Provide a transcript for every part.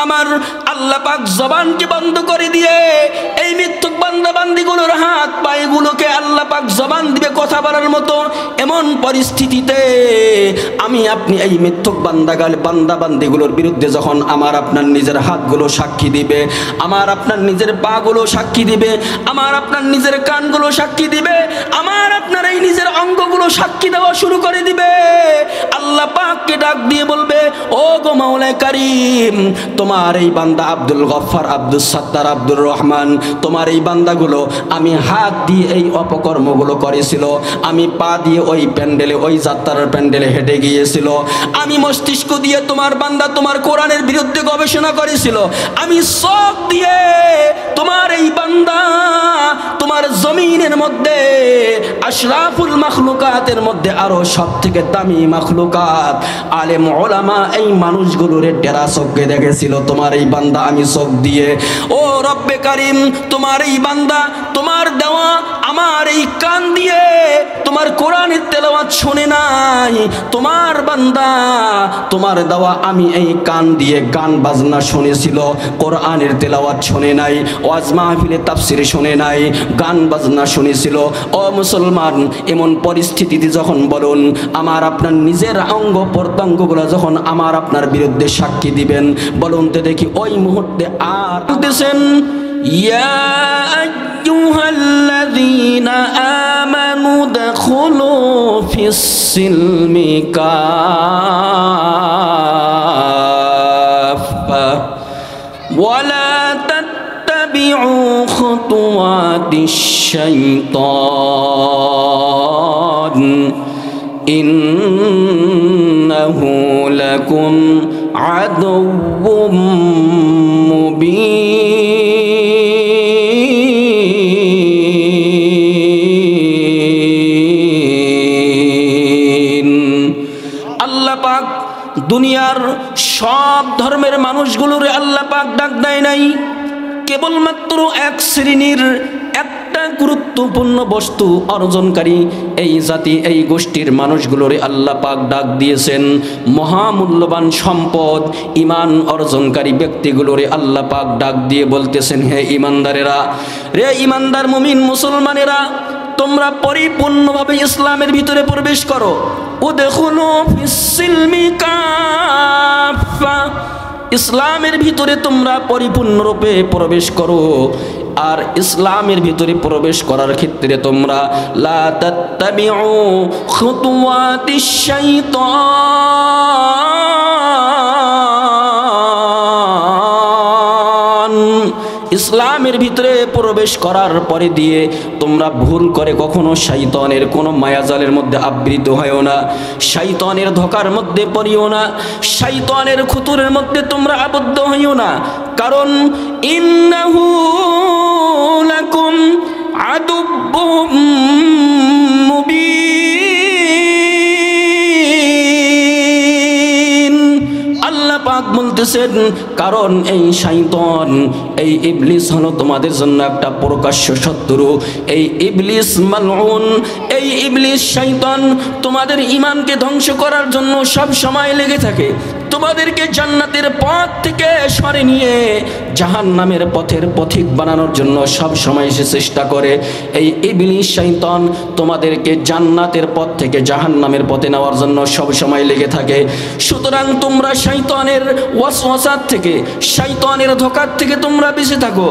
আমার আল্লাহ পাক জবানকে বন্ধ করে দিয়ে এই মিথ্যুক বান্দা বান্দিগুলোর হাত পায়েগুলোকে আল্লাহ পাক জবান দিবে কথা বলার মতো এমন পরিস্থিতিতে আমি আপনি এই মিথ্যুক বান্দা বান্দিগুলোর বিরুদ্ধে যখন আমার আপনার নিজের হাতগুলো সাক্ষী দিবে, আমার আপনার নিজের পাগুলো সাক্ষী দিবে, আমার আপনার নিজের কানগুলো সাক্ষী দিবে, আমার আপনার এই নিজের অঙ্গগুলো সাক্ষী দেওয়া শুরু করে দিবে, আল্লাহ পাককে ডাক দিয়ে বলবে, ও গো মাওলা কারীম, তোমার এই বান্দা আব্দুল গফফার, আব্দুল সাত্তার, আব্দুর রহমান, তোমার এই বান্দাগুলো আমি হাত দিয়ে এই অপকর্মগুলো করেছিল, আমি পা দিয়ে ওই প্যান্ডেলে, ওই যাত্রার প্যান্ডেলে হেঁটে গিয়েছিল, আমি মস্তিষ্ক দিয়ে তোমার বান্দা তোমার কোরআনের বিরুদ্ধে গবেষণা করেছিল, আমি চোখ দিয়ে তোমার এই বান্দা তোমার জমিনের মধ্যে আশরাফুল মাখলুকাতের মধ্যে আরো সব থেকে দামি মাখলুকাত আলেম ওলামা এই মানুষগুলোর ডেরা চোখে দেখেছিল তোমার এই বান্দা আমি চোখ দিয়ে। ও রব্বে কারীম, তোমার এই বান্দা তোমার দেওয়া আমার এই কান দিয়ে তোমার কোরআনের তেলাওয়াত শুনে নাই, তোমার বান্দা তোমার দেওয়া আমি এই কান দিয়ে গান বাজনা শুনেছিল, কোরআনের তেলাওয়াত শুনে নাই, ওয়াজ মাহফিলে তাফসীর শুনে নাই, গান বাজনা শুনেছিল। ও মুসলমান, এমন পরিস্থিতিতে যখন বলুন আমার আপনার নিজের অঙ্গ প্রত্যঙ্গগুলো যখন আমার আপনার বিরুদ্ধে সাক্ষী দিবেন, বলুন তো দেখি ওই মুহূর্তে আর বলতেছেন, ইয়া আইয়ুহাল্লাযীনা আমানু দাখুলু ফিস সিলমি কাফা ওয়ালা তাত্তাবিউ খুতুওয়াতিশ শাইতান ইন্নাহু লাকুম আদুউম মুবিন। আল্লাহ পাক দুনিয়ার সব ধর্মের মানুষগুলোরে আল্লাহ পাক ডাক দেয় নাই, কেবলমাত্র এক শ্রেণীর একটা গুরুত্বপূর্ণ বস্তু অর্জনকারী এই জাতি, এই গোষ্ঠীর মানুষগুলোরে আল্লাহ পাক ডাক দিয়েছেন। মহামূল্যবান সম্পদ ঈমান অর্জনকারী ব্যক্তিগুলোরে আল্লাহ পাক ডাক দিয়ে বলতেছেন, হে ঈমানদারেরা, রে ঈমানদার মুমিন মুসলমানেরা, তোমরা পরিপূর্ণভাবে ইসলামের ভিতরে প্রবেশ করো। উদখুলু ফিস সিলমি কাফা, ইসলামের ভিতরে তোমরা পরিপূর্ণরূপে প্রবেশ করো। আর ইসলামের ভিতরে প্রবেশ করার ক্ষেত্রে তোমরা লা তাত্তাবিউ খুতুওয়াতিশ শাইতান, ইসলামের ভিতরে প্রবেশ করার পরে দিয়ে তোমরা ভুল করে কখনো শয়তানের কোনো মায়াজালের মধ্যে আবৃত হয়ো না, শয়তানের ধোঁকার মধ্যে পড়িও না, শয়তানের খুতুরের মধ্যে তোমরা আবদ্ধ হইও না। কারণ ইন্নাহু লাকুম আদুউম মুবিন। আল্লাহ পাক বলতেছেন, কারণ এই শয়তান, এই ইবলিস হলো তোমাদের জন্য একটা প্রকাশ্য শত্রু। এই ইবলিস মালউন, এই ইবলিস শয়তান তোমাদের ঈমানকে ধ্বংস করার জন্য সব সময় লেগে থাকে, তোমাদেরকে জান্নাতের পথ থেকে সরে নিয়ে জাহান্নামের পথের পথিক বানানোর জন্য সব সময় সে চেষ্টা করে। এই ইবলিস শয়তান তোমাদেরকে জান্নাতের পথ থেকে জাহান্নামের পথে নেওয়ার জন্য সব সময় লেগে থাকে। সুতরাং তোমরা শয়তানের ওয়াসওয়াসার থেকে, শয়তানের ধোঁকার থেকে তোমরা বেঁচে থাকো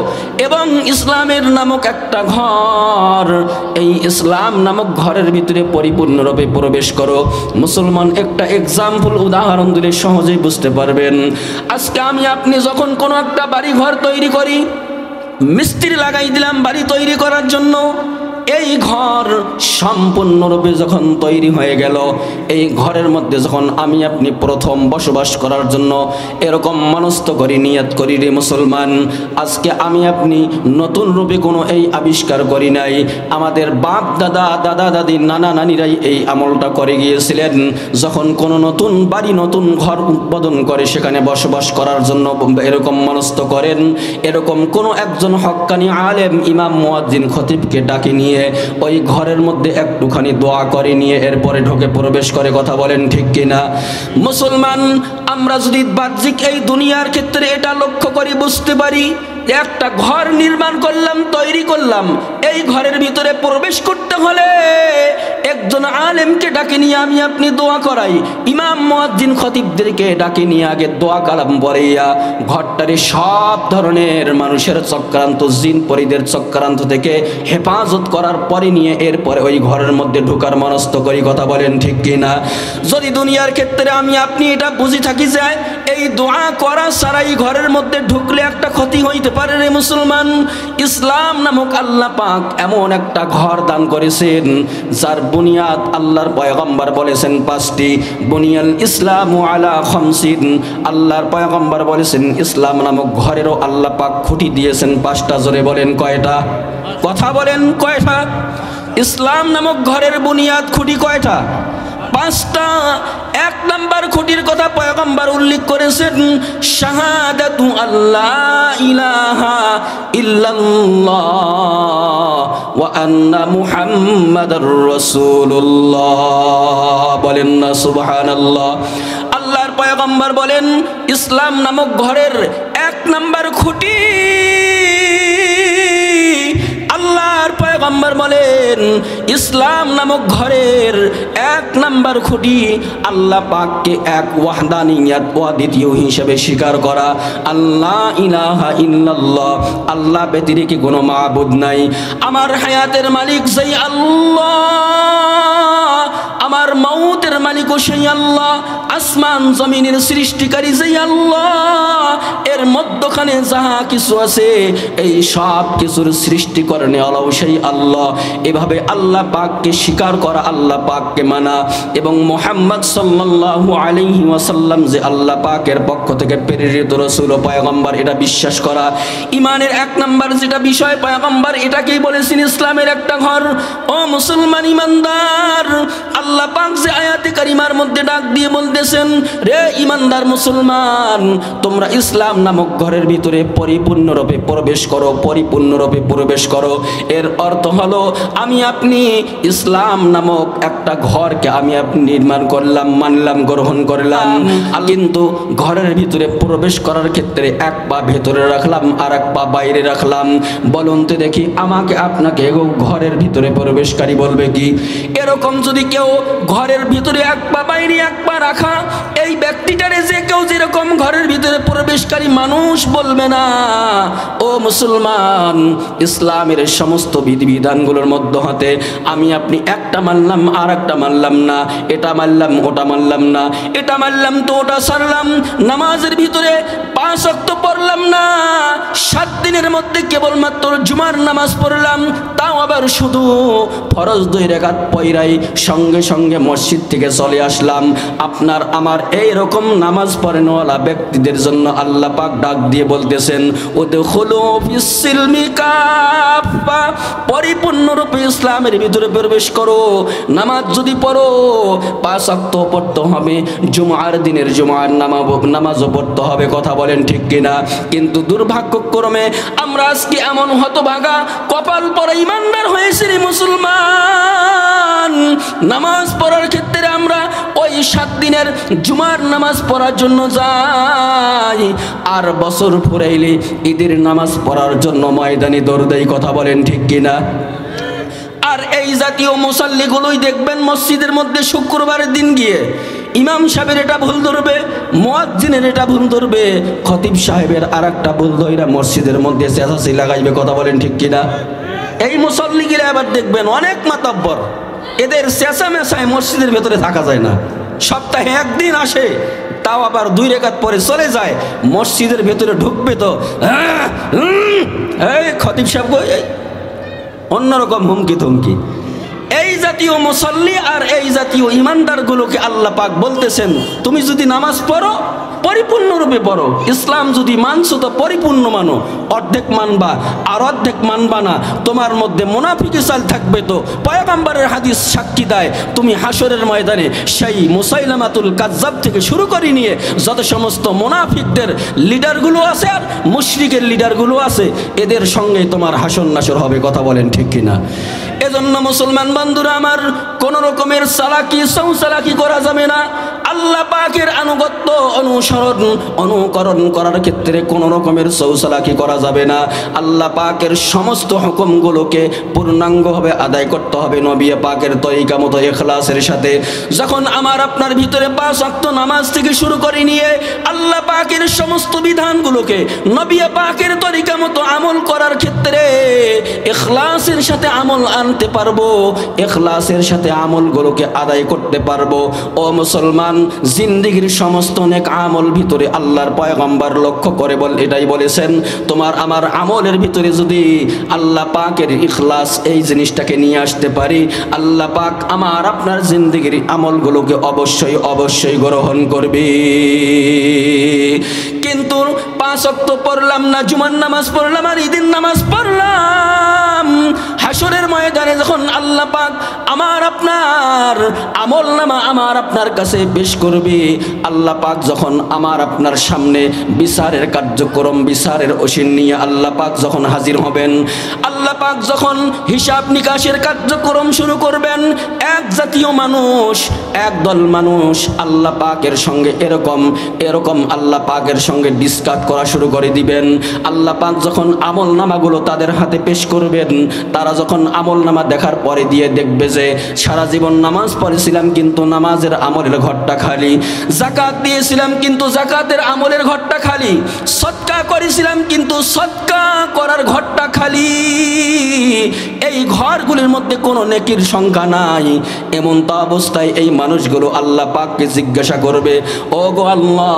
এবং ইসলামের নামক একটা ঘর, এই ইসলাম নামক ঘরের ভিতরে পরিপূর্ণরূপে প্রবেশ করো। মুসলমান, একটা এক্সাম্পল উদাহরণ দিলে সহজেই বুঝতে পারবেন। আজকে আমি আপনি যখন কোনো একটা বাড়ি ঘর তৈরি করি, মিস্ত্রি লাগাই দিলাম বাড়ি তৈরি করার জন্য, এই ঘর সম্পূর্ণরূপে যখন তৈরি হয়ে গেল, এই ঘরের মধ্যে যখন আমি আপনি প্রথম বসবাস করার জন্য এরকম মনস্থ করি, নিয়ত করি, রে মুসলমান, আজকে আমি আপনি নতুন রূপে কোনো এই আবিষ্কার করি নাই, আমাদের বাপ দাদা, দাদা দাদি, নানা নানিরাই এই আমলটা করে গিয়েছিলেন। যখন কোনো নতুন বাড়ি, নতুন ঘর উদ্বোধন করে সেখানে বসবাস করার জন্য এরকম মনস্থ করেন, এরকম কোনো একজন হক্কানি আলেম, ইমাম, মুয়াজ্জিন, খতিবকে ডাকে নিয়ে নিয়ে ওই ঘরের মধ্যে একটুখানি দোয়া করে নিয়ে এরপরে ঢোকে প্রবেশ করে। কথা বলেন ঠিক কিনা? মুসলমান, আমরা যদি বাহ্যিক এই দুনিয়ার ক্ষেত্রে এটা লক্ষ্য করি, বুঝতে পারি একটা ঘর নির্মাণ করলাম, তৈরি করলাম, এই ঘরের ভিতরে প্রবেশ করতে হলে একজন আলেমকে ডাকে নিয়ে আমি আপনি দোয়া করাই, ইমাম মুয়াজ্জিন খতিবদেরকে ডাকে নিয়ে আগে দোয়া কালাম পড়াইয়া ঘরটারে সব ধরনের মানুষের চক্রান্ত, জিন পরিদের চক্রান্ত থেকে হেফাজত করার পরে নিয়ে এরপরে ওই ঘরের মধ্যে ঢোকার মনস্থ করি। কথা বলেন ঠিক কিনা? যদি দুনিয়ার ক্ষেত্রে আমি আপনি এটা বুঝি থাকি যায় এই দোয়া করা ছাড়াই ঘরের মধ্যে ঢুকলে একটা ক্ষতি হইতে পারে রে মুসলমান, ইসলাম নামক আল্লাহ পাক এমন একটা ঘর দান করেছেন যার বুনিয়াদ আল্লাহর পয়গম্বর বলেছেন 5টি। বুনিয়াল ইসলামু আলা খামসিন, আল্লাহর পয়গম্বর বলেছেন ইসলাম নামক ঘরেরও আল্লাহ পাক খুঁটি দিয়েছেন 5টা। জোরে বলেন কয়টা? কথা বলেন কয়টা? ইসলাম নামক ঘরের বুনিয়াদ খুঁটি কয়টা? 5টা। 1 নাম্বার খুঁটির কথা পয়গম্বর উল্লেখ করেছেন, শাহাদাতু আল্লাহ ইলাহা ইল্লাল্লাহ ওয়া আন্না মুহাম্মাদার রাসূলুল্লাহ। বলেন না সুবহানাল্লাহ। আল্লাহর পয়গম্বর বলেন ইসলাম নামক ঘরের 1 নাম্বার খুঁটি, আল্লাহর পয়গম্বর বলেন ইসলাম নামক ঘরের 1 নাম্বার খুঁটি আল্লাহ পাককে এক ওয়াহদানিয়ত ও দ্বিতীয় হিসেবে স্বীকার করা। আল্লাহ ইলাহা ইল্লাল্লাহ, আল্লাহ ব্যতিরেকে কোনো মাবুদ নাই। আমার হায়াতের মালিক সেই আল্লাহ, আমার মৌতের মালিকও সেই আল্লাহ, আসমান জমিনের সৃষ্টিকারী সেই আল্লাহ, এর মধ্যখানে যাহা কিছু আছে এই সব কিছুর সৃষ্টি করনে আল্লাহ সেই আল্লাহ। এভাবে আল্লাহ পাককে স্বীকার করা, আল্লাহ পাককে মানা এবং মুহাম্মদ সাল্লাল্লাহু আলাইহি ওয়াসাল্লাম যে আল্লাহ পাকের পক্ষ থেকে প্রেরিত রাসূল ও পয়গম্বর এটা বিশ্বাস করা। ইমানের 1 নাম্বার যেটা বিষয় পয়গম্বর এটাকেই বলেছেন ইসলামের একটা ঘর। ও মুসলমান ইমানদার, আল্লাহ পাক যে আয়াতে কারিমার মধ্যে ডাক দিয়ে বলতেছেন, রে ইমানদার মুসলমান, তোমরা ইসলাম নামক ঘরের ভিতরে পরিপূর্ণরূপে প্রবেশ করো, পরিপূর্ণরূপে প্রবেশ করো। এর অর্থ হলো আমি আপনি ইসলাম নামক একটা ঘরকে আমি আপনি নির্মাণ করলাম, মানলাম, গ্রহণ করলাম, কিন্তু ঘরের ভিতরে প্রবেশ করার ক্ষেত্রে 1 পা ভেতরে রাখলাম আর 1 পা বাইরে রাখলাম। বলুন তো দেখি আমাকে আপনাকে ঘরের ভিতরে প্রবেশকারী বলবে কি? এরকম যদি কেউ ঘরের ভিতরে 1 পা বাইরে 1 পা রাখা, এই ব্যক্তিটারে যে কেউ যেরকম ঘরের ভিতরে প্রবেশকারী মানুষ বলবে না। ও মুসলমান, ইসলামের সমস্ত বিধিবিধানগুলোর মধ্যে হতে আমি আপনি একটা মানলাম আর একটা মানলাম না, এটা মানলাম ওটা মানলাম না, এটা মানলাম তো ওটা ছাড়লাম। নামাজের ভিতরে 5 ওয়াক্ত পড়লাম না, 7 দিনের মধ্যে কেবলমাত্র জুমার নামাজ পড়লাম, তাও আবার শুধু ফরজ 2 রাকাত পড়াই সঙ্গে সঙ্গে মসজিদ থেকে চলে আসলাম। আপনার আমার এই রকম নামাজ পড়েনওয়ালা ব্যক্তিদের জন্য আল্লাহ পাক ডাক দিয়ে বলতেছেন, উদখুলু ফিস সিলমি কাফা, পরিপূর্ণরূপে ইসলামের ভিতরে প্রবেশ করো। নামাজ যদি পড়ো 5 ওয়াক্ত পড়তে হবে, জুমার দিনের জুমার নামাজও পড়তে হবে। কথা বলেন ঠিক কিনা? কিন্তু দুর্ভাগ্যক্রমে আমরা আজকে এমন হতভাগা কপাল পরা ইমানদার হয়েছি রে মুসলমান, নামাজ পড়ার ক্ষেত্রে আমরা ওই 7 দিনের জুমার নামাজ পড়ার জন্য যাই, আর বছর ফুরাইলে ঈদের নামাজ পড়ার জন্য ময়দানে দৌড় দেই। কথা বলেন ঠিক কিনা? আর এই জাতীয় মুসাল্লিগুলোই দেখবেন মসজিদের মধ্যে শুক্রবারের দিন গিয়ে ইমাম সাহেবের এটা ভুল ধরবে, মুয়াজ্জিনের এটা ভুল ধরবে, খতিব সাহেবের আর একটা ভুল ধইরা মসজিদের মধ্যে চেঁচাচি লাগাইবে। কথা বলেন ঠিক কিনা? এই মুসাল্লিগিরা আবার দেখবেন অনেক মাতাব্বর, এদের চেঁচামেচায় মসজিদের ভেতরে থাকা যায় না। সপ্তাহে 1 দিন আসে, তাও আবার 2 রাকাত পরে চলে যায়। মসজিদের ভেতরে ঢুকবে তো এই খতিব সাহেব অন্যরকম হুমকি থমকি। এই জাতীয় মুসল্লি আর এই জাতীয় ইমানদারগুলোকে আল্লাহ পাক বলতেছেন, তুমি যদি নামাজ পড়ো পরিপূর্ণরূপে পড়ো, ইসলাম যদি মানছো তো পরিপূর্ণ মানো, অর্ধেক মানবা আর অর্ধেক মানবা না, তোমার মধ্যে মুনাফিকি চাল থাকবে। তো পয়গম্বরের হাদিস সাক্ষী দেয়, তুমি হাসরের ময়দানে সেই মুসাইলামাতুল কাজ্জাব থেকে শুরু করে নিয়ে যত সমস্ত মুনাফিকদের লিডারগুলো আছে আর মুশরিকের লিডারগুলো আছে, এদের সঙ্গে তোমার হাসর নাসর হবে। কথা বলেন ঠিক কিনা? এজন্য মুসলমান বন্ধুরা আমার, কোন রকমের চালাকি সৌচালাকি করা যাবে না। আল্লাহ পাকের আনুগত্য অনুসরণ অনুকরণ করার ক্ষেত্রে কোন রকমের সৌচালাকি করা যাবে না। আল্লাহ পাকের সমস্ত হুকুমগুলোকে পূর্ণাঙ্গভাবে আদায় করতে হবে নবী পাকের তরিকা মতো ইখলাসের সাথে। যখন আমার আপনার ভিতরে 5 ওয়াক্ত নামাজ থেকে শুরু করে নিয়ে আল্লাহ পাকের সমস্ত বিধানগুলোকে নবী পাকের তরিকা মতো আমল করার ক্ষেত্রে ইখলাসের সাথে আমল আনতে পারবো, ইখলাসের সাথে আমলগুলোকে আদায় করতে পারবো। ও মুসলমান, জিন্দেগির সমস্ত নেক আমল ভিতরে আল্লাহর পয়গম্বর লক্ষ্য করে এটাই বলেছেন, তোমার আমার আমলের ভিতরে যদি আল্লাহ পাকের ইখলাস এই জিনিসটাকে নিয়ে আসতে পারি, আল্লাহ পাক আমার আপনার জিন্দেগির আমলগুলোকে অবশ্যই অবশ্যই গ্রহণ করবে। কিন্তু 5 ওয়াক্ত পড়লাম না, জুমার নামাজ পড়লাম আর ঈদের নামাজ পড়লাম, হাসরের ময়দানে যখন আল্লাহ পাক আমার আপনার আমল নামা আমার আপনার কাছে পেশ করবে, আল্লাহ পাক যখন আমার আপনার সামনে বিচারের কার্যক্রম, বিচারের অসীন নিয়ে আল্লাহ পাক যখন হাজির হবেন, আল্লাহ পাক যখন হিসাব নিকাশের কার্যক্রম শুরু করবেন, এক জাতীয় মানুষ, একদল মানুষ আল্লাহ পাকের সঙ্গে এরকম আল্লাহ পাকের সঙ্গে ডিসকাস করা শুরু করে দিবেন। আল্লাহ পাক যখন আমল নামাগুলো তাদের হাতে পেশ করবেন, তারা যখন আমল নামা দেখার পরে দিয়ে দেখবে যে সারা জীবন নামাজ পড়েছিলাম কিন্তু নামাজের আমলের ঘরটা খালি, যাকাত দিয়েছিলাম কিন্তু যাকাতের আমলের ঘরটা খালি, সদকা করেছিলাম কিন্তু সদকা করার ঘরটা খালি, এই ঘরগুলির মধ্যে কোনো নেকির সংখ্যা নাই। এমন তো অবস্থায় এই মানুষগুলো আল্লাহ পাককে জিজ্ঞাসা করবে, ও গো আল্লাহ,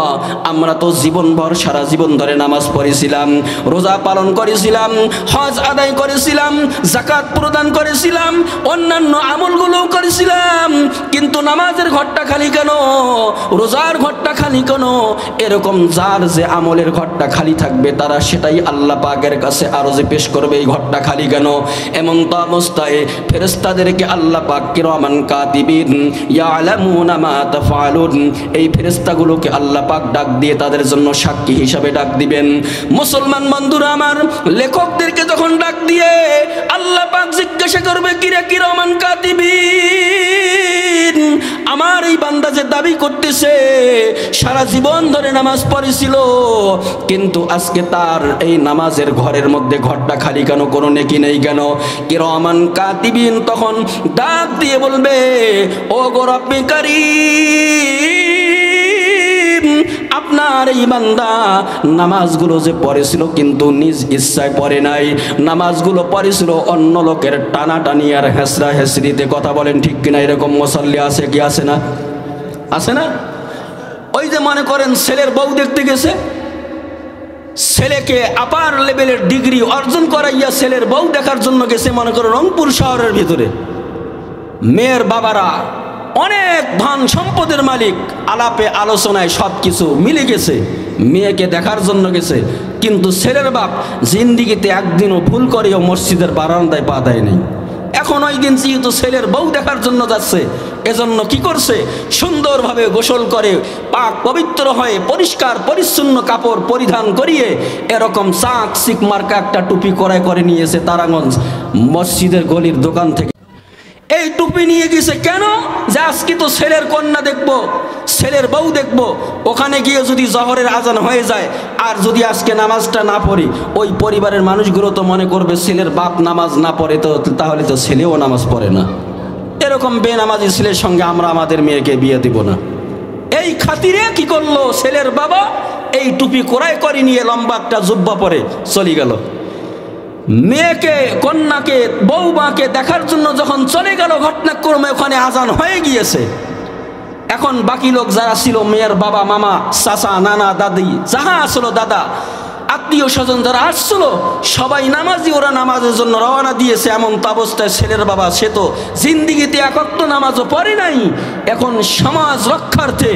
আমরা তো জীবনভর সারা জীবন ধরে নামাজ পড়েছিলাম, রোজা পালন করেছিলাম, হজ আদায় করেছিলাম, যাকাত প্রদান করেছিলাম, অন্যান্য আমলগুলোও করেছিলাম, কিন্তু নামাজের ঘরটা খালি কেন, রোজার ঘরটা খালি কেন? এরকম যার যে আমলের ঘরটা খালি থাকবে তারা সেটাই আল্লাহ পাকের কাছে আরো যে পেশ করবে, এই ঘরটা খালি কেন? এমন তো অবস্থায় ফেরেশতাদেরকে আল্লাহ পাক কিরামান কাতিবিন ইয়ালামুনা মা তাফআলুন, এই ফেরেশতাগুলোকে আল্লাহ পাক ডাক দিয়ে তাদের জন্য সাক্ষী হিসাবে ডাক দিবেন। মুসলমান বন্ধুরা আমার, লেখকদেরকে যখন ডাক দিয়ে আল্লাহ পাক জিজ্ঞাসা করবে, কিরে কিরামান কাতিবিন, আমার এই বান্দা যে দাবি করতেছে সারা জীবন ধরে নামাজ পড়েছিল কিন্তু আজকে তার এই নামাজের ঘরের মধ্যে ঘরটা খালি কেন, কোনো নেকি নেই কেন? কিরামান কাতিবিন তখন ডাক দিয়ে বলবে, ও গো রব্বে কারীম, আপনার এই বান্দা নামাজগুলো যে পড়েছিল কিন্তু নিজ ইচ্ছায় পড়ে নাই, নামাজগুলো পড়েছিল অন্য লোকের টানাটানি আর হেসরা হেসরিতে। কথা বলেন ঠিক কিনা? এরকম মুসল্লি আছে কি আছে না? আছে না? ওই যে মনে করেন ছেলের বউ দেখতে গেছে, ছেলেকে আপার লেভেলের ডিগ্রি অর্জন করাইয়া ছেলের বউ দেখার জন্য গেছে, মনে করেন রংপুর শহরের ভিতরে, মেয়ের বাবারা অনেক ধন সম্পদের মালিক, আলাপে আলোচনায় সব কিছু মিলে গেছে, মেয়েকে দেখার জন্য গেছে, কিন্তু ছেলের বাপ জিন্দিগিতে একদিনও ভুল করেও মসজিদের বারান্দায় পা দেয়নি। এখন ওই দিন যেহেতু ছেলের বউ দেখার জন্য যাচ্ছে, এজন্য কি করছে, সুন্দরভাবে গোসল করে পাক পবিত্র হয়ে পরিষ্কার পরিচ্ছন্ন কাপড় পরিধান করিয়ে এরকম চাক চিক মার্কা একটা টুপি করে নিয়েছে তারাগঞ্জ মসজিদের গলির দোকান থেকে। এই টুপি নিয়ে গেছে কেন? যে আজকে তো ছেলের কন্যা দেখবো, ছেলের বউ দেখবো, ওখানে গিয়ে যদি জহরের আজান হয়ে যায় আর যদি আজকে নামাজটা না পড়ি, ওই পরিবারের মানুষগুলো তো মনে করবে ছেলের বাপ নামাজ না পড়ে তো তাহলে তো ছেলেও নামাজ পড়ে না, এরকম বেনামাজি ছেলের সঙ্গে আমরা আমাদের মেয়েকে বিয়ে দিব না। এই খাতিরে কি করলো ছেলের বাবা, এই টুপি ক্রয় করে নিয়ে লম্বা একটা জুব্বা পরে চলে গেল। মেয়েকে কন্যাকে বউমাকে দেখার জন্য যখন চলে গেল, ঘটনাক্রমে ওখানে আজান হয়ে গিয়েছে। এখন বাকি লোক যারা ছিল, মেয়ের বাবা, মামা, চাচা, নানা, দাদি, যাহা আসলো, দাদা, আত্মীয় স্বজন যারা আসছিল, সবাই নামাজি, ওরা নামাজের জন্য রওনা দিয়েছে। এমন অবস্থায় ছেলের বাবা, সে তো জিন্দিগিতে এক ওয়াক্ত নামাজও পড়ে নাই, এখন সমাজ রক্ষার্থে,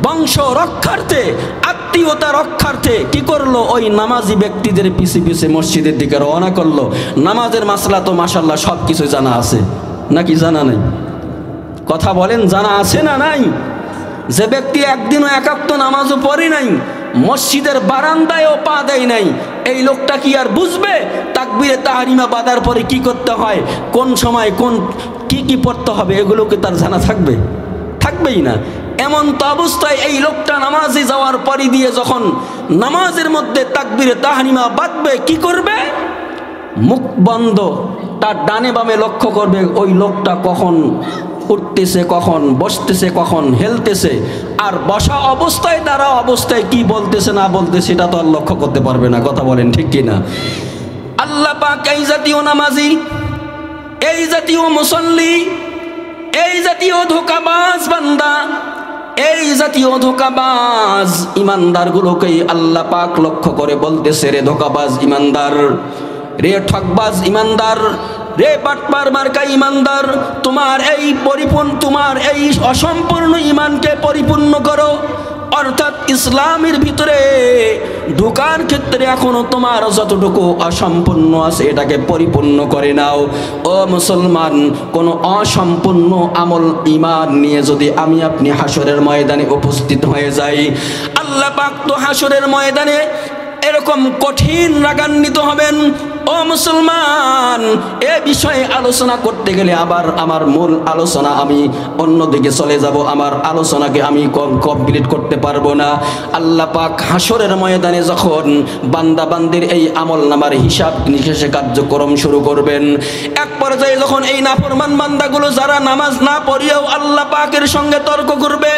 বংশ রক্ষার্থে, আত্মীয়তা রক্ষার্থে কি করলো, ওই নামাজি ব্যক্তিদের পিছে পিছে মসজিদের দিকে রওনা করলো। নামাজের মাসলা তো মাশাআল্লাহ সব কিছু জানা আছে নাকি জানা নাই? কথা বলেন, জানা আছে না নাই? যে ব্যক্তি একদিনও এক ওয়াক্ত নামাজও পড়ে নাই, মসজিদের বারান্দায়ও পা দেয় নাই, এই লোকটা কি আর বুঝবে তাকবীরে তাহরিমা বাঁধার পরে কি করতে হয়, কোন সময় কোন কি পড়তে হবে, এগুলোকে তার জানা থাকবে? থাকবেই না। এমন তো অবস্থায় এই লোকটা নামাজে যাওয়ার পরে দিয়ে যখন নামাজের মধ্যে তাকবীরে তাহরিমা বাঁধবে, কি করবে? মুখ বন্ধ, তার ডানে বামে লক্ষ্য করবে ওই লোকটা কখন উঠতেছে, কখন বসতেছে, কখন হেলতেছে, আর বসা অবস্থায় দাঁড়া অবস্থায় কি বলতেছে না বলতেছে সেটা তো আর লক্ষ্য করতে পারবে না। কথা বলেন ঠিক কিনা? আল্লাহ পাক এই জাতীয় নামাজি, এই জাতীয় মুসল্লি, এই জাতীয় ধোঁকাবাজ বান্দা, এই জাতীয় ধোঁকাবাজ ইমানদারগুলোকেই আল্লাহ পাক লক্ষ্য করে বলতেছে, রে ধোঁকাবাজ ইমানদার, রে ঠকবাজ ইমানদার, রে বাটপার মার্কা ইমানদার, তোমার এই অসম্পূর্ণ ইমানকে পরিপূর্ণ করো। অর্থাৎ ইসলামের ভিতরে ঢোকার ক্ষেত্রে এখনো তোমার যতটুকু অসম্পূর্ণ আছে এটাকে পরিপূর্ণ করে নাও। ও মুসলমান, কোনো অসম্পূর্ণ আমল ইমান নিয়ে যদি আমি আপনি হাসরের ময়দানে উপস্থিত হয়ে যাই, আল্লাহ পাক তো হাসরের ময়দানে এরকম কঠিন রাগান্বিত হবেন। ও মুসলমান, এ বিষয়ে আলোচনা করতে গেলে আবার আমার মূল আলোচনা আমি অন্যদিকে চলে যাব, আমার আলোচনাকে আমি কমপ্লিট করতে পারবো না। আল্লাহ পাক হাসরের ময়দানে যখন বান্দা বান্দির এই আমল নামার হিসাব নিকেশে কার্যক্রম শুরু করবেন, এক পর্যায়ে যখন এই নাফরমান বান্দাগুলো যারা নামাজ না পড়িয়াও আল্লাহ পাকের সঙ্গে তর্ক করবে,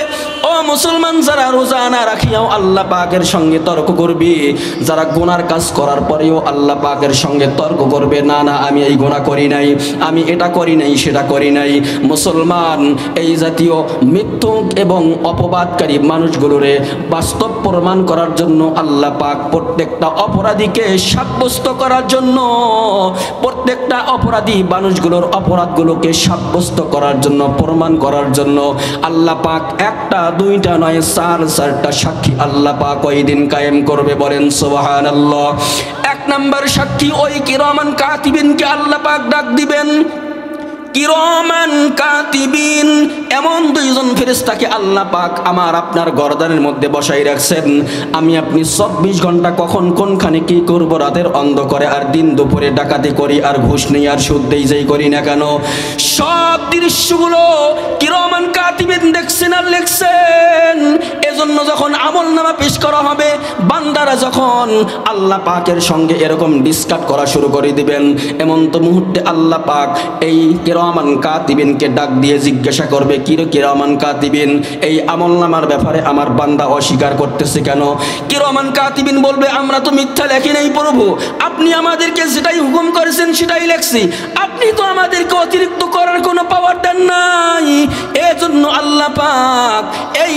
ও মুসলমান যারা রোজা না রাখিয়াও আল্লাহ পাকের সঙ্গে তর্ক করবে, যারা গুনার কাজ করার পরেও আল্লাহ পাকের সঙ্গে তর্ক করবে, না না আমি এই গুনাহ করি নাই, আমি এটা করি নাই, সেটা করি নাই। মুসলমান, এই জাতীয় মিথ্যুক এবং অপবাদকারী মানুষগুলোরে বাস্তব প্রমাণ করার জন্য আল্লাহ পাক প্রত্যেকটা অপরাধীকে সাব্যস্ত করার জন্য, প্রত্যেকটা অপরাধী মানুষগুলোর অপরাধগুলোকে সাব্যস্ত করার জন্য, প্রমাণ করার জন্য আল্লাহ পাক একটা দুইটা নয় চারটা সাক্ষী আল্লাহ পাক ওই দিন কায়েম করবে। বলেন সুবহানাল্লাহ। এক নাম্বার সাক্ষী ওই কিরামান কাতিবিনকে আল্লাহ পাক ডাক দিবেন। কিরামান কাতিবিন এমন দুইজন ফেরেশতাকে আল্লাহ পাক আমার আপনার গর্দানের মধ্যে বসাই রাখছেন। আমি আপনি 24 ঘন্টা কখন কোনখানে কি করব, রাতের অন্ধকারে আর দিন দুপুরে ডাকাতি করি আর ঘুষ নেই আর সুদ দেই যেই করি না কেন, সব দৃশ্যগুলো কিরামান কাতিবিন দেখছেন আর লিখছেন। এজন্য যখন আমল নামা পেশ করা হবে, বান্দারা যখন আল্লাহ পাকের সঙ্গে এরকম ডিসকাস করা শুরু করে দিবেন, এমন তো মুহূর্তে আল্লাহ পাক এই কিরামান কাতিবিনকে ডাক দিয়ে জিজ্ঞাসা করবে, কিরামান কাতিবিন, এই আমলনামার ব্যাপারে আমার বান্দা অস্বীকার করতেছে কেন? কিরামান কাতিবিন বলবে, আমরা তো মিথ্যা লেখি নাই প্রভু, আপনি আমাদেরকে যেটাই হুকুম করেছেন সেটাই লেখছি, আপনি তো আমাদেরকে অতিরিক্ত করার কোনো পাওয়ার দেন নাই। এজন্য আল্লাহ পাক এই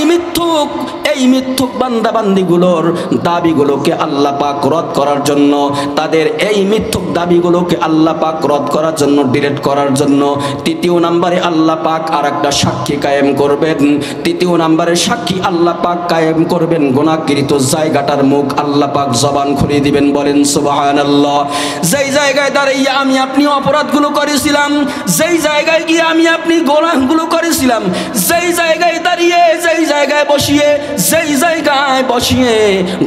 মিথ্যুক বান্দা বান্দিগুলোর দাবিগুলোকে আল্লাহ পাক রদ করার জন্য, তাদের এই মিথ্যুক দাবিগুলোকে আল্লাহ পাক রদ করার জন্য, ডিলিট করার জন্য তৃতীয় নম্বরে আল্লাহ পাক আর একটা সাক্ষী কায়েম করবেন। তৃতীয় নম্বরে সাক্ষী আল্লাহ পাক কায়েম করবেন, গুনাহকৃত জায়গাটার মুখ আল্লাহ পাক জবান খুলে দিবেন। বলেন সুবহানাল্লাহ। যেই জায়গায় দাঁড়িয়ে আমি আপনি অপরাধগুলো করেছিলাম, যেই জায়গায় গিয়ে আমি আপনি গুনাহগুলো করেছিলাম, যেই জায়গায় দাঁড়িয়ে, যেই জায়গায় বসিয়ে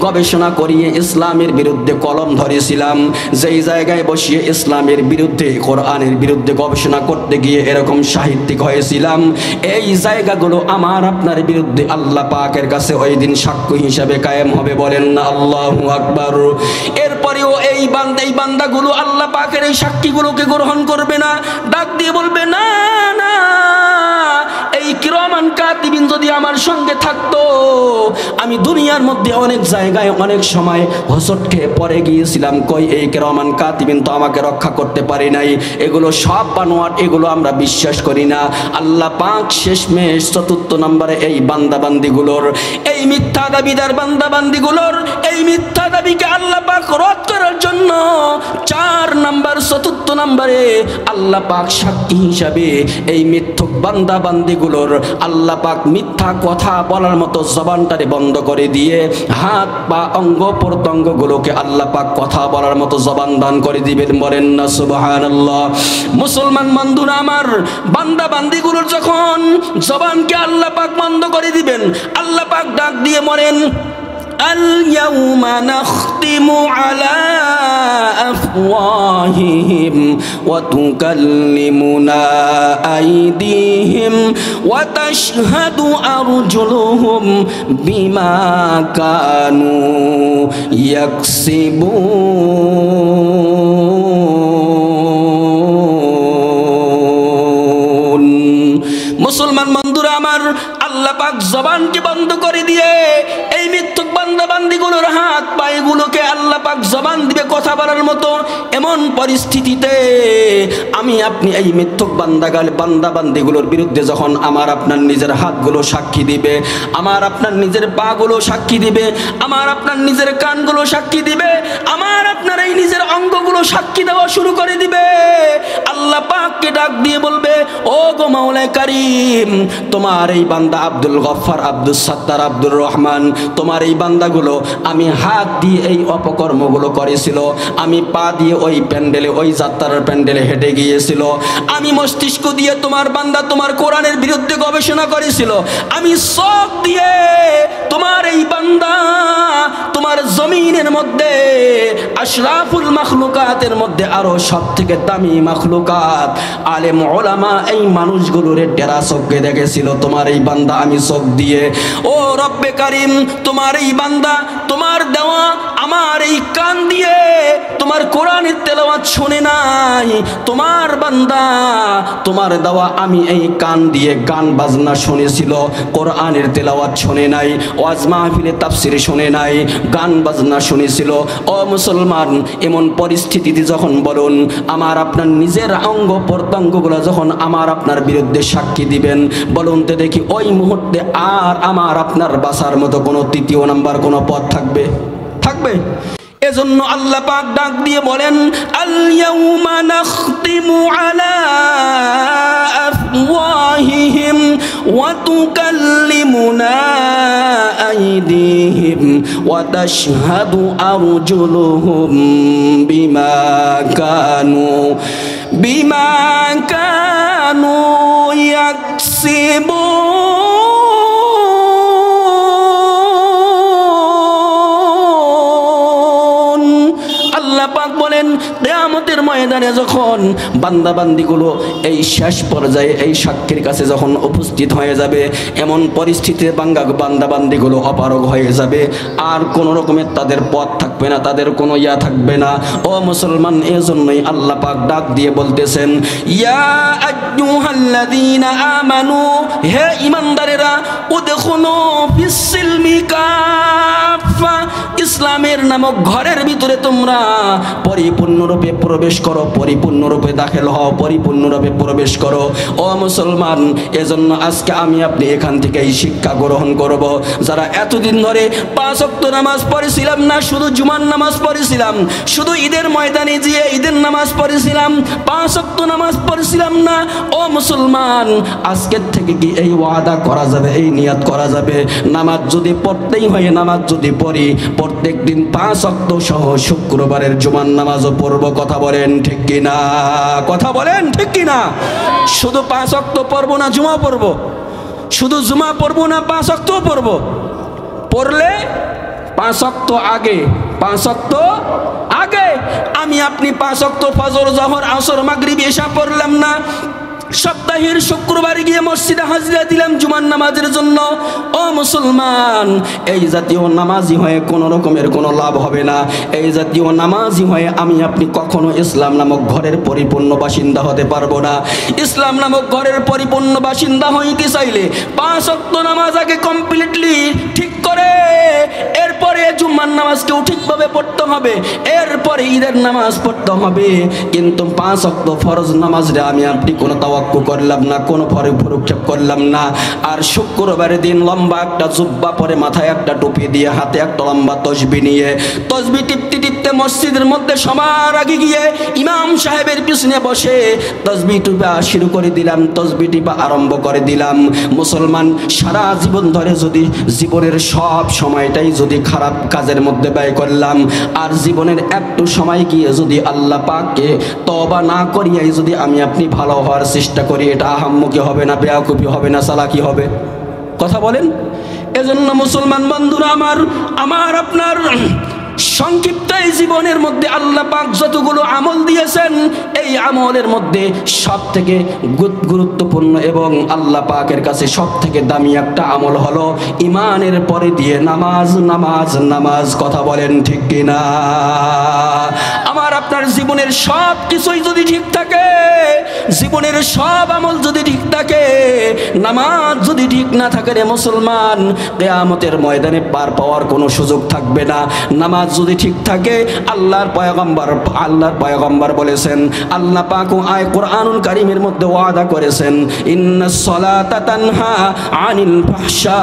গবেষণা করিয়ে ইসলামের বিরুদ্ধে কলম ধরেছিলাম, যেই জায়গায় বসিয়ে ইসলামের বিরুদ্ধে, কোরআনের বিরুদ্ধে গবেষণা করতে গিয়ে এরকম সাহিত্যিক হয়েছিলাম, এই জায়গাগুলো আমার আপনার বিরুদ্ধে আল্লাহ পাকের কাছে ওই দিন সাক্ষ্য হিসাবে কায়েম হবে। বলেন না আল্লাহু আকবার। এরপরেও এই বান্দাগুলো আল্লাহ পাকের এই সাক্ষীগুলোকে গ্রহণ করবে না, ডাক দিয়ে বলবে, না না, এই কিরামান কাতিবিন যদি আমার সঙ্গে থাকতো, আমি দুনিয়ার মধ্যে অনেক জায়গায় অনেক সময় হোঁচট খেয়ে পড়ে গিয়েছিলাম, কই এই কিরামান কাতিবিন তো আমাকে রক্ষা করতে পারে নাই, এগুলো সব বানোয়াট, এগুলো আমরা বিশ্বাস করি না। আল্লাহ পাক শেষমেশ চতুর্থ নম্বরে এই বান্দাবান্দিগুলোর, এই মিথ্যা দাবিদার বান্দাবান্দিগুলোর এই মিথ্যা দাবিকে আল্লাহ পাক রদ করার জন্য 4 নম্বর চতুর্থ নম্বরে আল্লাহ পাক সাক্ষী হিসাবে এই মিথ্যুক বান্দাবান্দিগুলোর আল্লাহ পাক মিথ্যা কথা বলার মতো জবানটারে বন্ধ করে দিয়ে হাত পা অঙ্গ প্রত্যঙ্গগুলোকে আল্লাহ পাক কথা বলার মতো জবান দান করে দিবেন। বলেন না সুবহানাল্লাহ। মুসলমান বন্ধুরা আমার, বান্দা বান্দিগুলোর যখন জবানকে আল্লাহ পাক বন্ধ করে দিবেন, আল্লাহ পাক ডাক দিয়ে বলেন, আল ইয়াউমা নাখতিমু আলা أفواههم وتكلمنا أيديهم وتشهد أرجلهم بما كانوا يكسبون মুসলমান বন্ধুরা আমার, আল্লাহ পাক জবানকে বন্ধ করে দিয়ে এই মিথ্যুক বান্দা বান্দিগুলোর হাত পায়েগুলোকে আল্লাহ পাক জবান দিবে কথা বলার মতো এমন পরিস্থিতিতে আমি আপনি এই মিথ্যুক বান্দা বান্দিগুলোর বিরুদ্ধে যখন আমার আপনার নিজের হাতগুলো সাক্ষী দিবে, আমার আপনার নিজের পাগুলো সাক্ষী দিবে, আমার আপনার নিজের কানগুলো সাক্ষী দিবে, আমার আপনার এই নিজের অঙ্গগুলো সাক্ষী দেওয়া শুরু করে দিবে, আল্লাহ পাককে ডাক দিয়ে বলবে, ও গো মাওলা কারীম, তোমার এই বান্দা আব্দুল গফফার, আব্দুল সাত্তার, আব্দুর রহমান, তোমার এই বান্দাগুলো আমি হাত দিয়ে এই অপকর্মগুলো করেছিল, আমি পা দিয়ে ওই প্যান্ডেলে, ওই যাত্রার প্যান্ডেলে হেঁটে গিয়েছিল, আমি মস্তিষ্ক দিয়ে তোমার বান্দা তোমার কোরআনের বিরুদ্ধে গবেষণা করেছিল, আমি চোখ দিয়ে তোমার এই বান্দা তোমার জমিনের মধ্যে আশরাফুল মাখলুকাতের মধ্যে আরো সব থেকে দামি মাখলুকাত আলেম ওলামা এই মানুষগুলোর ডেরা চোখে দেখেছিল তোমার এই বান্দা আমি চোখ দিয়ে। ও রব্বে কারীম, তোমার এই বান্দা তোমার দেওয়া আমার এই কান দিয়ে তোমার কোরআনের তেলাওয়াত শুনে নাই, তোমার বান্দা তোমার দেওয়া আমি এই কান দিয়ে গান বাজনা শুনেছিল, কোরআনের তেলাওয়াত শুনে নাই, ওয়াজ মাহফিলে তাফসীর শুনে নাই, গান বাজনা শুনেছিল। ও মুসলমান, এমন পরিস্থিতিতে যখন বলুন আমার আপনার নিজের অঙ্গ প্রত্যঙ্গগুলো যখন আমার আপনার বিরুদ্ধে সাক্ষী দিবেন, বলুন তো দেখি ওই মুহূর্তে আর আমার আপনার বাঁচার মতো কোনো তৃতীয় নাম্বার কোনো পথ থাকবে? এজন্য আল্লাহ পাক ডাক দিয়ে বলেন, আল ইয়াউমা নাখতিমু আলা আফওয়াহিহিম ওয়া তুকাল্লিমুনা আইদিহিম ওয়া তাশহাদু আরজুলুহুম বিমা কানু ইয়াকসিবুন। বলেন কিয়ামতের ময়দানে যখন বান্দাবান্দিগুলো এই শেষ পর্যায়ে এই সাক্ষীর কাছে যখন উপস্থিত হয়ে যাবে, এমন পরিস্থিতিতে বান্দাবান্দিগুলো অপারগ হয়ে যাবে, আর কোন রকমের তাদের পথ থাকবে না, তাদের কোনো ইয়া থাকবে না। ও মুসলমান, এজন্যই আল্লাহ পাক ডাক দিয়ে বলতেছেন, ইয়া আইয়ুহাল্লাযীনা আমানু, হে ঈমানদারেরা, উদখুলু ফিস সিলমি কাফা, ইসলামের নামক ঘরের ভিতরে তোমরা পরিপূর্ণরূপে প্রবেশ করো, পরিপূর্ণরূপে দাখিল হও, পরিপূর্ণরূপে প্রবেশ করো। ও মুসলমান, এজন্য আজকে আমি আপনি এখান থেকে এই শিক্ষা গ্রহণ করব। যারা এতদিন ধরে 5 ওয়াক্ত নামাজ পড়েছিলাম না, শুধু জুমার নামাজ পড়েছিলাম, শুধু ঈদের ময়দানে গিয়ে ঈদের নামাজ পড়েছিলাম, 5 ওয়াক্ত নামাজ পড়েছিলাম না, ও মুসলমান, আজকের থেকে কি এই ওয়াদা করা যাবে, এই নিয়াত করা যাবে, নামাজ যদি পড়তেই হয়, নামাজ যদি পড়ি, প্রত্যেক দিন 5 ওয়াক্ত সহ শুক্রবারের জুমার নামাজও পড়ব। কথা বলেন ঠিক কিনা? কথা বলেন ঠিক কিনা? শুধু 5 ওয়াক্ত পড়বো না, জুমা পড়বো, শুধু জুমা পড়বো না, 5 ওয়াক্ত পড়বো। পড়লে 5 ওয়াক্ত আগে, 5 ওয়াক্ত আগে আমি আপনি 5 ওয়াক্ত ফজর, জোহর, আসর, মাগরিব, ইশা পড়লাম না, সপ্তাহের শুক্রবারে গিয়ে মসজিদে হাজিরা দিলাম জুমার নামাজের জন্য। ও মুসলমান, এই জাতীয় নামাজি হয়ে কোনো রকমের কোনো লাভ হবে না। এই জাতীয় নামাজি হয়ে আমি আপনি কখনো ইসলাম নামক ঘরের পরিপূর্ণ বাসিন্দা হতে পারবো না। ইসলাম নামক ঘরের পরিপূর্ণ বাসিন্দা হইতে চাইলে 5 ওয়াক্ত নামাজ আগে কমপ্লিটলি ঠিক করে, এরপরে জুম্মার নামাজকেও ঠিকভাবে পড়তে হবে, এরপরে ঈদের নামাজ পড়তে হবে। কিন্তু 5 ওয়াক্ত ফরজ নামাজে আমি আপনি কোনো তাওয়াক্কু করলাম না, কোনো পরক্ষেপ করলাম না। আর শুক্রবারের দিন লম্বা একটা জুব্বা পরে, মাথায় একটা টুপি দিয়ে, হাতে একটা লম্বা তসবি নিয়ে, তসবি টিপতে টিপতে মসজিদের মধ্যে সবার আগে গিয়ে ইমাম সাহেবের পিছনে বসে তসবি টিপা শুরু করে দিলাম, তসবি টিপা আরম্ভ করে দিলাম। মুসলমান, সারা জীবন ধরে যদি জীবনের সব সময়টাই যদি খারাপ কাজের মধ্যে ব্যয় করলাম, আর জীবনের একটু সময় গিয়ে যদি আল্লাহ পাককে তওবা না করিয়াই যদি আমি আপনি ভালো হওয়ার চেষ্টা করি, এটা আহাম্মকি হবে না, বেয়াকুফি হবে না, চালাকি হবে? কথা বলেন। এজন্য মুসলমান বন্ধুরা আমার আপনার সংক্ষিপ্ত এই জীবনের মধ্যে আল্লাহ পাক যতগুলো আমল দিয়েছেন, এই আমলের মধ্যে সবথেকে গুরুত্বপূর্ণ এবং আল্লাহ পাকের কাছে সবথেকে দামি একটা আমল হলো ঈমানের পরে দিয়ে নামাজ। নামাজ নামাজ, কথা বলেন ঠিক কিনা? আমার আপনার জীবনের সব কিছুই যদি ঠিক থাকে, জীবনের সব আমল যদি ঠিক থাকে, নামাজ যদি ঠিক না থাকে রে মুসলমান, কিয়ামতের ময়দানে পার পাওয়ার কোনো সুযোগ থাকবে না। নামাজ যদি ঠিক থাকে, আল্লাহর পয়গম্বর বলেছেন, আল্লাহ পাক আয়াত কোরআনুল কারীমের মধ্যে ওয়াদা করেছেন, ইন্নাস সালাতা তানহা আনিল ফাহশাই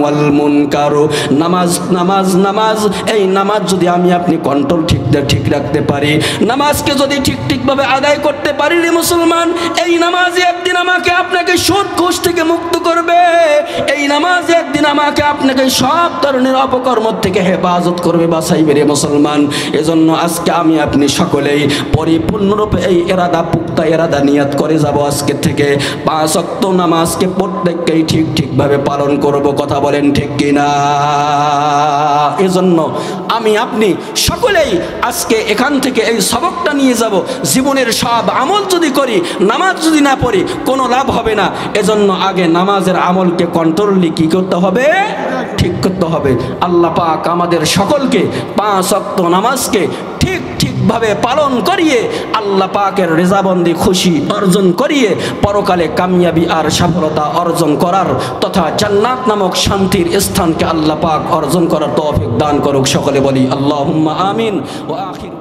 ওয়াল মুনকার। নামাজ নামাজ নামাজ, এই নামাজ যদি আমি আপনি কন্ট্রোল ঠিক রাখতে পারি, নামাজকে যদি ঠিকভাবে আদায় করতে পারি রে মুসলমান, এই নামাজে একদিন আমাকে আপনাকে সুদ ঘুষ থেকে মুক্ত করবে। এই নামাজে একদিন আমাকে আপনাকে সব ধরনের অপকর্ম থেকে হেফাজত করবে, বাঁচাইবে রে মুসলমান। এজন্য আজকে আমি আপনি সকলেই পরিপূর্ণরূপে এই পুক্তা এরাদা নিয়াত করে যাব, আজকে থেকে 5 ওয়াক্ত নামাজকে প্রত্যেককেই ঠিকভাবে পালন করব, কথা বলেন ঠিক কিনা? এজন্য আমি আপনি সকলেই আজকে এখান থেকে এই সবকটা নিয়ে যাব, জীবনের সব আমল যদি করি, নামাজ যদি না পড়ি কোনো লাভ হবে না। এজন্য আগে নামাজের আমলকে কন্ট্রোলি কি করতে হবে? ঠিক করতে হবে। আল্লাহ পাক আমাদের সকলকে 5 ওয়াক্ত নামাজকে ঠিকভাবে পালন করিয়ে আল্লাহ পাকের রেজাবন্দি খুশি অর্জন করিয়ে পরকালে কামিয়াবি আর সফলতা অর্জন করার তথা জান্নাত নামক শান্তির স্থানকে আল্লাহ পাক অর্জন করার তৌফিক দান করুক। সকলে বলি আল্লাহুম্মা আমিন। ওয়া আখির